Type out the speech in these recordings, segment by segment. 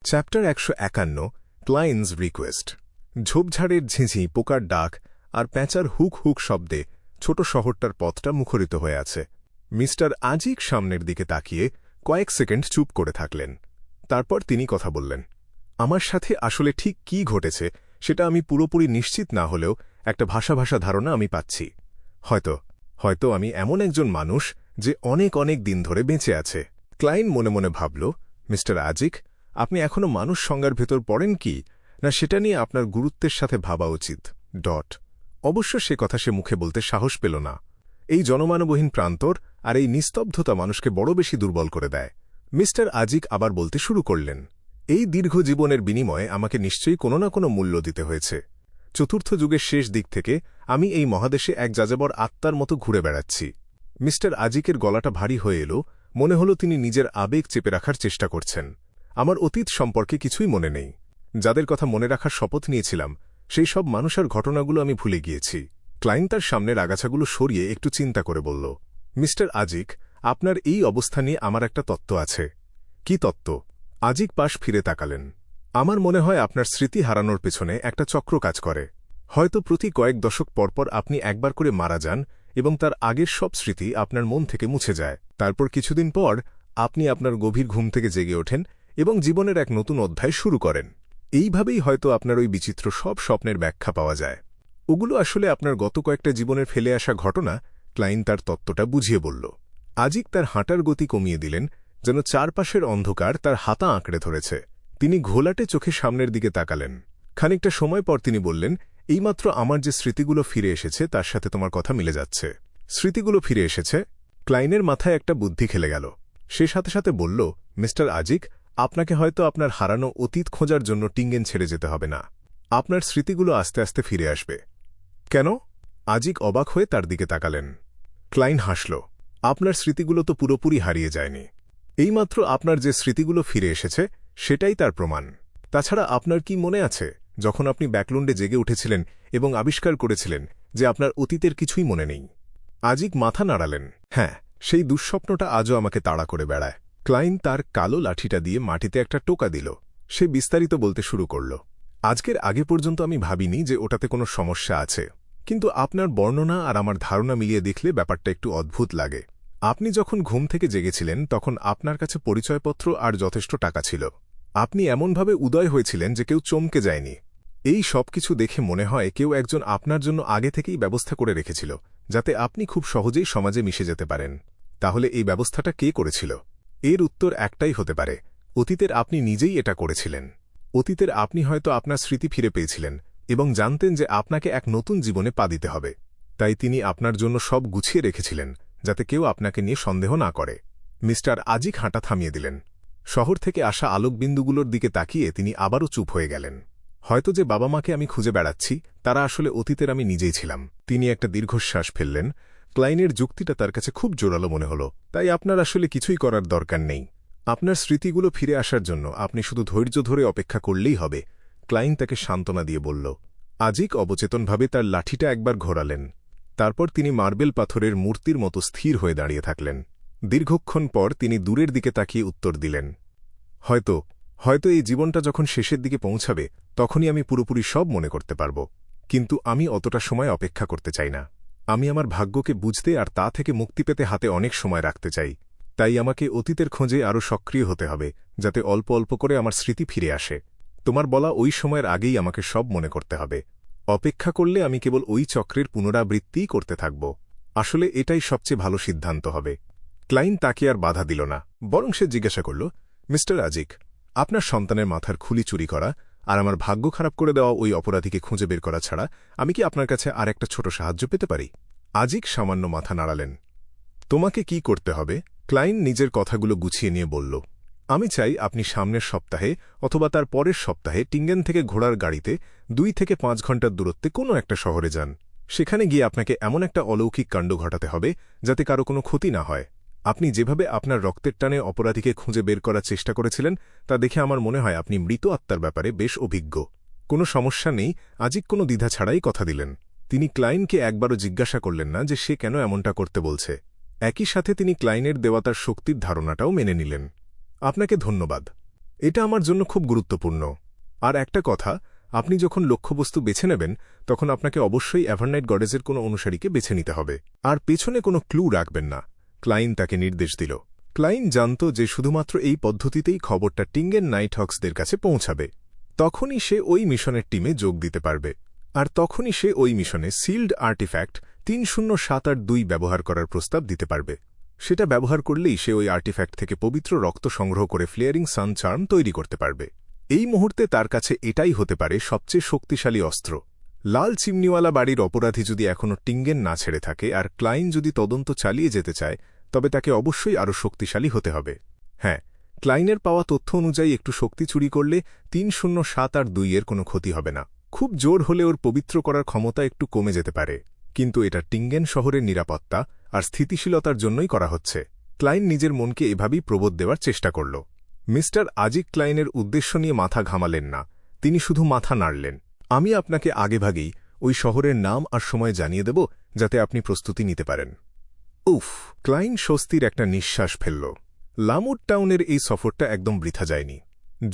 Chapter ১৫ clients request. ঝোপঝাড়ের ঝিঁঝি, পোকার ডাক আর প্যাঁচার হুক হুক শব্দে ছোট শহরটার পথটা মুখরিত হয়ে আছে। মিস্টার আজিক সামনের দিকে তাকিয়ে কয়েক সেকেন্ড চুপ করে থাকলেন। তারপর তিনি কথা বললেন, আমার সাথে আসলে ঠিক কী ঘটেছে সেটা আমি পুরোপুরি নিশ্চিত না হলেও একটা ভাষা ধারণা আমি পাচ্ছি। হয়তো আমি এমন একজন মানুষ যে অনেক অনেক দিন ধরে বেঁচে আছে। ক্লায়েন্ট মনে মনে ভাবল, মিস্টার আজিক, আপনি এখনও মানুষ সংজ্ঞার ভেতর পড়েন কি না সেটা নিয়ে আপনার গুরুত্বের সাথে ভাবা উচিত। অবশ্য সে কথা সে মুখে বলতে সাহস পেল না। এই জনমানবহীন প্রান্তর আর এই নিস্তব্ধতা মানুষকে বড় বেশি দুর্বল করে দেয়। মিস্টার আজিক আবার বলতে শুরু করলেন, এই দীর্ঘ জীবনের বিনিময়ে আমাকে নিশ্চয়ই কোনো না কোনো মূল্য দিতে হয়েছে। চতুর্থ যুগের শেষ দিক থেকে আমি এই মহাদেশে এক যাযাবর আত্মার মতো ঘুরে বেড়াচ্ছি। মিস্টার আজিকের গলাটা ভারী হয়ে এলো, মনে হলো তিনি নিজের আবেগ চেপে রাখার চেষ্টা করছেন। আমার অতীত সম্পর্কে কিছুই মনে নেই। যাদের কথা মনে রাখার শপথ নিয়েছিলাম সেই সব মানুষের ঘটনাগুলো আমি ভুলে গিয়েছি। ক্লায়েন্ট তার সামনের আগাছাগুলো সরিয়ে একটু চিন্তা করে বলল, মিস্টার আজিক, আপনার এই অবস্থা নিয়ে আমার একটা তত্ত্ব আছে। কি তত্ত্ব? আজিক পাশ ফিরে তাকালেন। আমার মনে হয় আপনার স্মৃতি হারানোর পেছনে একটা চক্র কাজ করে। হয়তো প্রতি কয়েক দশক পরপর আপনি একবার করে মারা যান এবং তার আগের সব স্মৃতি আপনার মন থেকে মুছে যায়। তারপর কিছুদিন পর আপনি আপনার গভীর ঘুম থেকে জেগে ওঠেন এবং জীবনের এক নতুন অধ্যায় শুরু করেন। এইভাবেই হয়তো আপনার ওই বিচিত্র সব স্বপ্নের ব্যাখ্যা পাওয়া যায়। ওগুলো আসলে আপনার গত কয়েকটা জীবনের ফেলে আসা ঘটনা। ক্লায়েন্ট তার তত্ত্বটা বুঝিয়ে বলল। আজিক তার হাঁটার গতি কমিয়ে দিলেন, যেন চারপাশের অন্ধকার তার হাতা আঁকড়ে ধরেছে। তিনি ঘোলাটে চোখে সামনের দিকে তাকালেন। খানিকটা সময় পর তিনি বললেন, এইমাত্র আমার যে স্মৃতিগুলো ফিরে এসেছে তার সাথে তোমার কথা মিলে যাচ্ছে। স্মৃতিগুলো ফিরে এসেছে? ক্লায়েন্টের মাথায় একটা বুদ্ধি খেলে গেল। সে সাথে সাথে বলল, মিস্টার আজিক, আপনাকে হয়তো আপনার হারানো অতীত খোঁজার জন্য টিঙ্গেন ছেড়ে যেতে হবে না। আপনার স্মৃতিগুলো আস্তে আস্তে ফিরে আসবে। কেন? আজিক অবাক হয়ে তার দিকে তাকালেন। ক্লায়েন্ট হাসল। আপনার স্মৃতিগুলো তো পুরোপুরি হারিয়ে যায়নি। এইমাত্র আপনার যে স্মৃতিগুলো ফিরে এসেছে সেটাই তার প্রমাণ। তাছাড়া আপনার কি মনে আছে যখন আপনি ব্যাকলুন্ডে জেগে উঠেছিলেন এবং আবিষ্কার করেছিলেন যে আপনার অতীতের কিছুই মনে নেই? আজিক মাথা নাড়ালেন। হ্যাঁ, সেই দুঃস্বপ্নটা আজও আমাকে তাড়া করে বেড়ায়। ক্লায়েন্ট তার কালো লাঠিটা দিয়ে মাটিতে একটা টোকা দিল। সে বিস্তারিত বলতে শুরু করল। আজকের আগে পর্যন্ত আমি ভাবিনি যে ওটাতে কোনো সমস্যা আছে, কিন্তু আপনার বর্ণনা আর আমার ধারণা মিলিয়ে দেখলে ব্যাপারটা একটু অদ্ভুত লাগে। আপনি যখন ঘুম থেকে জেগেছিলেন তখন আপনার কাছে পরিচয়পত্র আর যথেষ্ট টাকা ছিল। আপনি এমনভাবে উদয় হয়েছিলেন যে কেউ চমকে যায়নি। এই সব কিছু দেখে মনে হয় কেউ একজন আপনার জন্য আগে থেকেই ব্যবস্থা করে রেখেছিল যাতে আপনি খুব সহজেই সমাজে মিশে যেতে পারেন। তাহলে এই ব্যবস্থাটা কে করেছিল? এর উত্তর একটাই হতে পারে, অতীতের আপনি নিজেই এটা করেছিলেন। অতীতের আপনি হয়তো আপনার স্মৃতি ফিরে পেয়েছিলেন এবং জানতেন যে আপনাকে এক নতুন জীবনে পা দিতে হবে। তাই তিনি আপনার জন্য সব গুছিয়ে রেখেছিলেন যাতে কেউ আপনাকে নিয়ে সন্দেহ না করে। মিস্টার আজিক হাঁটা থামিয়ে দিলেন। শহর থেকে আসা আলোকবিন্দুগুলোর দিকে তাকিয়ে তিনি আবারও চুপ হয়ে গেলেন। হয়তো যে বাবা মাকে আমি খুঁজে বেড়াচ্ছি তারা আসলে অতীতের আমি নিজেই ছিলাম। তিনি একটা দীর্ঘশ্বাস ফেললেন। ক্লায়েন্টের যুক্তিটা তার কাছে খুব জোরালো মনে হল। তাই আপনার আসলে কিছুই করার দরকার নেই। আপনার স্মৃতিগুলো ফিরে আসার জন্য আপনি শুধু ধৈর্য ধরে অপেক্ষা করলেই হবে। ক্লায়েন্ট তাকে সান্ত্বনা দিয়ে বলল। আজিক অবচেতনভাবে তার লাঠিটা একবার ঘোরালেন। তারপর তিনি মার্বেল পাথরের মূর্তির মতো স্থির হয়ে দাঁড়িয়ে থাকলেন। দীর্ঘক্ষণ পর তিনি দূরের দিকে তাকিয়ে উত্তর দিলেন, হয়তো এই জীবনটা যখন শেষের দিকে পৌঁছাবে তখনই আমি পুরোপুরি সব মনে করতে পারব। কিন্তু আমি অতটা সময় অপেক্ষা করতে চাই না। আমি আমার ভাগ্যকে বুঝতে আর তা থেকে মুক্তি পেতে হাতে অনেক সময় রাখতে চাই। তাই আমাকে অতীতের খোঁজে আরও সক্রিয় হতে হবে যাতে অল্প অল্প করে আমার স্মৃতি ফিরে আসে। তোমার বলা ওই সময়ের আগেই আমাকে সব মনে করতে হবে। অপেক্ষা করলে আমি কেবল ওই চক্রের পুনরাবৃত্তিই করতে থাকব। আসলে এটাই সবচেয়ে ভালো সিদ্ধান্ত হবে। ক্লায়েন্ট তাকে আর বাধা দিল না, বরং সে জিজ্ঞাসা করল, মিস্টার আজিক, আপনার সন্তানের মাথার খুলি চুরি করা আর আমার ভাগ্য খারাপ করে দেওয়া ওই অপরাধীকে খুঁজে বের করা ছাড়া আমি কি আপনার কাছে আর একটা ছোট সাহায্য পেতে পারি? আজিক সামান্য মাথা নাড়ালেন। তোমাকে কি করতে হবে? ক্লায়েন্ট নিজের কথাগুলো গুছিয়ে নিয়ে বলল, আমি চাই আপনি সামনের সপ্তাহে অথবা তার পরের সপ্তাহে টিঙ্গেন থেকে ঘোড়ার গাড়িতে 2 থেকে 5 ঘন্টার দূরত্বে কোনো একটা শহরে যান। সেখানে গিয়ে আপনাকে এমন একটা অলৌকিক কাণ্ড ঘটাতে হবে যাতে কারো কোনো ক্ষতি না হয়। আপনি যেভাবে আপনার রক্তের টানে অপরাধীকে খুঁজে বের করার চেষ্টা করেছিলেন তা দেখে আমার মনে হয় আপনি মৃত আত্মার ব্যাপারে বেশ অভিজ্ঞ। কোনো সমস্যা নেই। আজিক কোনো দ্বিধা ছাড়াই কথা দিলেন। তিনি ক্লায়েন্টকে একবারও জিজ্ঞাসা করলেন না যে সে কেন এমনটা করতে বলছে। একই সাথে তিনি ক্লায়েন্টের দেওয়া তার শক্তির ধারণাটাও মেনে নিলেন। আপনাকে ধন্যবাদ। এটা আমার জন্য খুব গুরুত্বপূর্ণ। আর একটা কথা, আপনি যখন লক্ষ্যবস্তু বেছে নেবেন তখন আপনাকে অবশ্যই এভারনাইট গডেসের কোনো অনুসারীকে বেছে নিতে হবে, আর পেছনে কোনো ক্লু রাখবেন না। ক্লাইন তাকে নির্দেশ দিল। ক্লাইন জানত যে শুধুমাত্র এই পদ্ধতিতেই খবরটা টিঙ্গেন নাইটহক্সদের কাছে পৌঁছাবে। তখনই সে ওই মিশনের টিমে যোগ দিতে পারবে, আর তখনই সে ওই মিশনে সিল্ড আর্টিফ্যাক্ট 3078-2 ব্যবহার করার প্রস্তাব দিতে পারবে। সেটা ব্যবহার করলেই সে ওই আর্টিফ্যাক্ট থেকে পবিত্র রক্ত সংগ্রহ করে ফ্লেয়ারিং সান চার্ম তৈরি করতে পারবে। এই মুহূর্তে তার কাছে এটাই হতে পারে সবচেয়ে শক্তিশালী অস্ত্র। লাল চিমনিওয়ালা বাড়ির অপরাধী যদি এখনও টিঙ্গেন না ছেড়ে থাকে আর ক্লাইন যদি তদন্ত চালিয়ে যেতে চায়, তবে তাকে অবশ্যই আরও শক্তিশালী হতে হবে। হ্যাঁ, ক্লাইনের পাওয়া তথ্য অনুযায়ী একটু শক্তি চুরি করলে 3078-2 কোনো ক্ষতি হবে না। খুব জোর হলে ওর পবিত্র করার ক্ষমতা একটু কমে যেতে পারে, কিন্তু এটা টিঙ্গেন শহরের নিরাপত্তা আর স্থিতিশীলতার জন্যই করা হচ্ছে। ক্লাইন নিজের মনকে এভাবেই প্রবোধ দেওয়ার চেষ্টা করল। মিস্টার আজিক ক্লাইনের উদ্দেশ্য নিয়ে মাথা ঘামালেন না, তিনি শুধু মাথা নাড়লেন। আমি আপনাকে আগেভাগেই ওই শহরের নাম আর সময় জানিয়ে দেব, যাতে আপনি প্রস্তুতি নিতে পারেন। উফ! ক্লাইন স্বস্তির একটা নিঃশ্বাস ফেলল। লামুড টাউনের এই সফরটা একদম বৃথা যায়নি।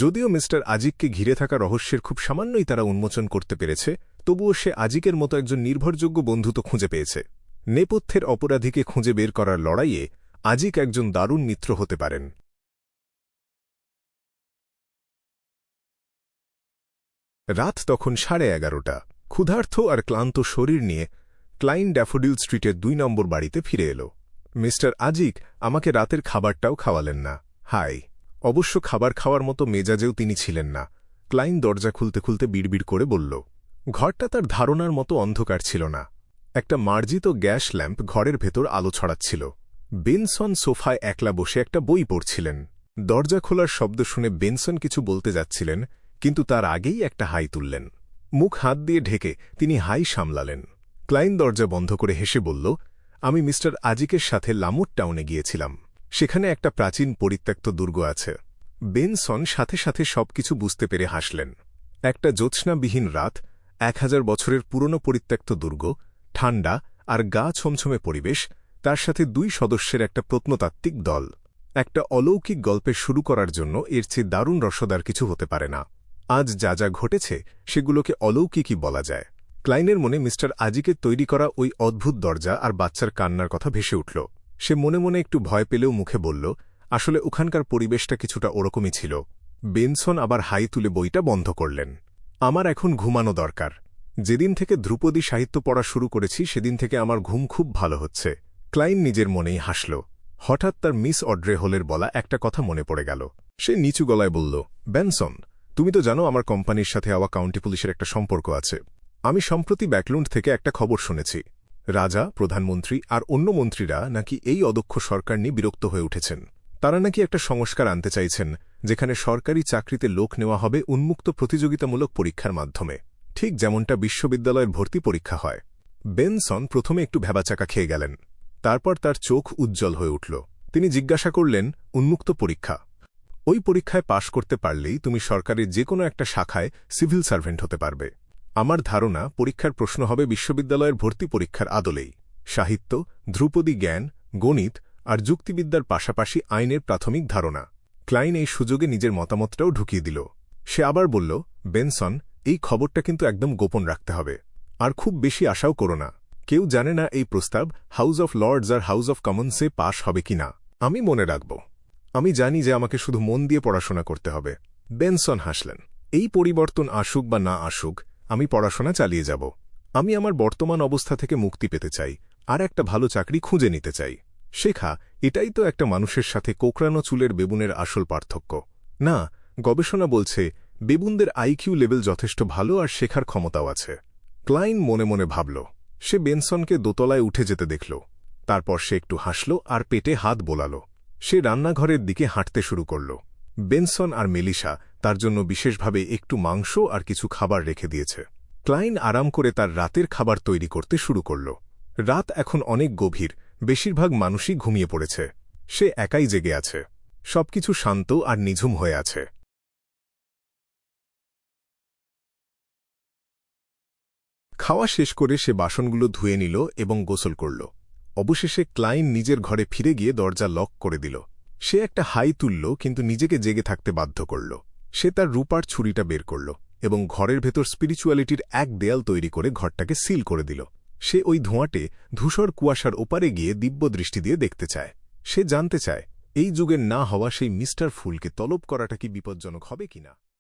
যদিও মিস্টার আজিককে ঘিরে থাকা রহস্যের খুব সামান্যই তারা উন্মোচন করতে পেরেছে, তবুও সে আজিকের মতো একজন নির্ভরযোগ্য বন্ধু তো খুঁজে পেয়েছে। নেপথ্যের অপরাধীকে খুঁজে বের করার লড়াইয়ে আজিক একজন দারুণ মিত্র হতে পারেন। রাত তখন 11:30। ক্ষুধার্ত আর ক্লান্ত শরীর নিয়ে ক্লাইন ড্যাফোডিল স্ট্রিটের 2 নম্বর বাড়িতে ফিরে এল। মিস্টার আজিক আমাকে রাতের খাবারটাও খাওয়ালেন না। হাই! অবশ্য খাবার খাওয়ার মতো মেজাজেও তিনি ছিলেন না। ক্লাইন দরজা খুলতে খুলতে বিড়বিড় করে বলল। ঘরটা তার ধারণার মতো অন্ধকার ছিল না। একটা মার্জিত গ্যাস ল্যাম্প ঘরের ভেতর আলো ছড়াচ্ছিল। বেনসন সোফায় একলা বসে একটা বই পড়ছিলেন। দরজা খোলার শব্দ শুনে বেনসন কিছু বলতে যাচ্ছিলেন, কিন্তু তার আগেই একটা হাই তুললেন। মুখ হাত দিয়ে ঢেকে তিনি হাই সামলালেন। ক্লাইন দরজা বন্ধ করে হেসে বলল, আমি মিস্টার আজিকের সাথে লামুড টাউনে গিয়েছিলাম। সেখানে একটা প্রাচীন পরিত্যক্ত দুর্গ আছে। বেনসন সাথে সাথে সবকিছু বুঝতে পেরে হাসলেন। একটা জ্যোৎস্নাবিহীন রাত, 1000 বছরের পুরনো পরিত্যক্ত দুর্গ, ঠান্ডা আর গা ছমছমে পরিবেশ, তার সাথে 2 সদস্যের একটা প্রত্নতাত্ত্বিক দল। একটা অলৌকিক গল্পের শুরু করার জন্য এর চেয়ে দারুণ রসদার কিছু হতে পারে না। আজ যা যা ঘটেছে সেগুলোকে অলৌকিকই বলা যায়। ক্লাইনের মনে মিস্টার আজিকের তৈরি করা ওই অদ্ভুত দরজা আর বাচ্চার কান্নার কথা ভেসে উঠল। সে মনে মনে একটু ভয় পেলেও মুখে বলল, আসলে ওখানকার পরিবেশটা কিছুটা ওরকমই ছিল। বেনসন আবার হাই তুলে বইটা বন্ধ করলেন। আমার এখন ঘুমানো দরকার। যেদিন থেকে ধ্রুপদী সাহিত্য পড়া শুরু করেছি সেদিন থেকে আমার ঘুম খুব ভালো হচ্ছে। ক্লাইন নিজের মনেই হাসল। হঠাৎ তার মিস অড্রে হোলের বলা একটা কথা মনে পড়ে গেল। সে নিচু গলায় বলল, বেনসন, তুমি তো জানো আমার কোম্পানির সাথে আওয়া কাউন্টি পুলিশের একটা সম্পর্ক আছে। আমি সম্প্রতি ব্যাকলুন্ড থেকে একটা খবর শুনেছি। রাজা, প্রধানমন্ত্রী আর অন্য মন্ত্রীরা নাকি এই অদক্ষ সরকার নিয়ে বিরক্ত হয়ে উঠেছেন। তারা নাকি একটা সংস্কার আনতে চাইছেন, যেখানে সরকারি চাকরিতে লোক নেওয়া হবে উন্মুক্ত প্রতিযোগিতামূলক পরীক্ষার মাধ্যমে, ঠিক যেমনটা বিশ্ববিদ্যালয়ের ভর্তি পরীক্ষা হয়। বেনসন প্রথমে একটু ভ্যাবাচাকা খেয়ে গেলেন। তারপর তার চোখ উজ্জ্বল হয়ে উঠল। তিনি জিজ্ঞাসা করলেন, উন্মুক্ত পরীক্ষা? ওই পরীক্ষায় পাশ করতে পারলেই তুমি সরকারের যে কোনো একটা শাখায় সিভিল সার্ভেন্ট হতে পারবে। আমার ধারণা পরীক্ষার প্রশ্ন হবে বিশ্ববিদ্যালয়ের ভর্তি পরীক্ষার আদলেই। সাহিত্য, ধ্রুপদী জ্ঞান, গণিত আর যুক্তিবিদ্যার পাশাপাশি আইনের প্রাথমিক ধারণা। ক্লাইন এই সুযোগে নিজের মতামতটাও ঢুকিয়ে দিল। সে আবার বলল, বেনসন, এই খবরটা কিন্তু একদম গোপন রাখতে হবে। আর খুব বেশি আশাও করো না। কেউ জানে না এই প্রস্তাব হাউস অফ লর্ডস আর হাউস অফ কমন্সে পাশ হবে কিনা। আমি মনে রাখব। আমি জানি যে আমাকে শুধু মন দিয়ে পড়াশোনা করতে হবে। বেনসন হাসলেন। এই পরিবর্তন আসুক বা না আসুক, আমি পড়াশোনা চালিয়ে যাব। আমি আমার বর্তমান অবস্থা থেকে মুক্তি পেতে চাই, আর একটা ভালো চাকরি খুঁজে নিতে চাই। শেখা, এটাই তো একটা মানুষের সাথে কোকড়ানো চুলের বেবুনের আসল পার্থক্য। না, গবেষণা বলছে বেবুনদের আইকিউ লেভেল যথেষ্ট ভালো আর শেখার ক্ষমতাও আছে। ক্লাইন মনে মনে ভাবল। সে বেনসনকে দোতলায় উঠে যেতে দেখল। তারপর সে একটু হাসল আর পেটে হাত বোলাল। সে রান্নাঘরের দিকে হাঁটতে শুরু করল। বেনসন আর মেলিসা তার জন্য বিশেষভাবে একটু মাংস আর কিছু খাবার রেখে দিয়েছে। ক্লাইন আরাম করে তার রাতের খাবার তৈরি করতে শুরু করল। রাত এখন অনেক গভীর, বেশিরভাগ মানুষই ঘুমিয়ে পড়েছে। সে একাই জেগে আছে। সবকিছু শান্ত আর নিঝুম হয়ে আছে। খাওয়া শেষ করে সে বাসনগুলো ধুয়ে নিল এবং গোসল করল। অবশেষে ক্লাইন নিজের ঘরে ফিরে গিয়ে দরজা লক করে দিল। সে একটা হাই তুলল, কিন্তু নিজেকে জেগে থাকতে বাধ্য করল। সে তার রূপার ছুরিটা বের করল এবং ঘরের ভেতর স্পিরিচুয়ালিটির এক দেয়াল তৈরি করে ঘরটাকে সিল করে দিল। সে ওই ধোঁয়াটে ধূসর কুয়াশার ওপারে গিয়ে দিব্য দৃষ্টি দিয়ে দেখতে চায়। সে জানতে চায় এই যুগের না হওয়া সেই মিস্টার ফুলকে তলব করাটা কি বিপজ্জনক হবে কিনা।